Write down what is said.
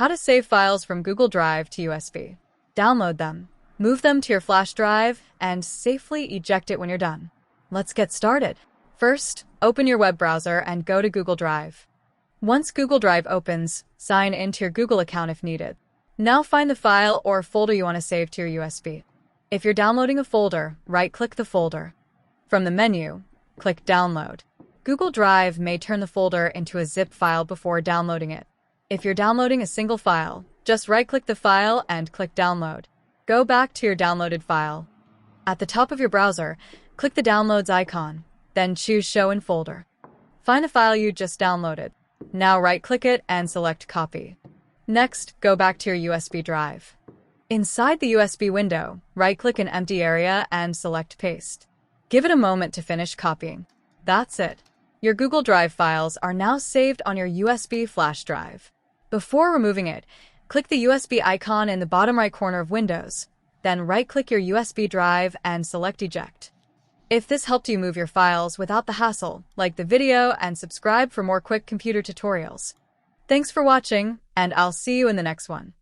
How to save files from Google Drive to USB. Download them, move them to your flash drive, and safely eject it when you're done. Let's get started. First, open your web browser and go to Google Drive. Once Google Drive opens, sign into your Google account if needed. Now find the file or folder you want to save to your USB. If you're downloading a folder, right-click the folder. From the menu, click Download. Google Drive may turn the folder into a zip file before downloading it. If you're downloading a single file, just right-click the file and click Download. Go back to your downloaded file. At the top of your browser, click the Downloads icon, then choose Show in Folder. Find the file you just downloaded. Now right-click it and select Copy. Next, go back to your USB drive. Inside the USB window, right-click an empty area and select Paste. Give it a moment to finish copying. That's it. Your Google Drive files are now saved on your USB flash drive. Before removing it, click the USB icon in the bottom right corner of Windows. Then right-click your USB drive and select Eject. If this helped you move your files without the hassle, like the video and subscribe for more quick computer tutorials. Thanks for watching, and I'll see you in the next one.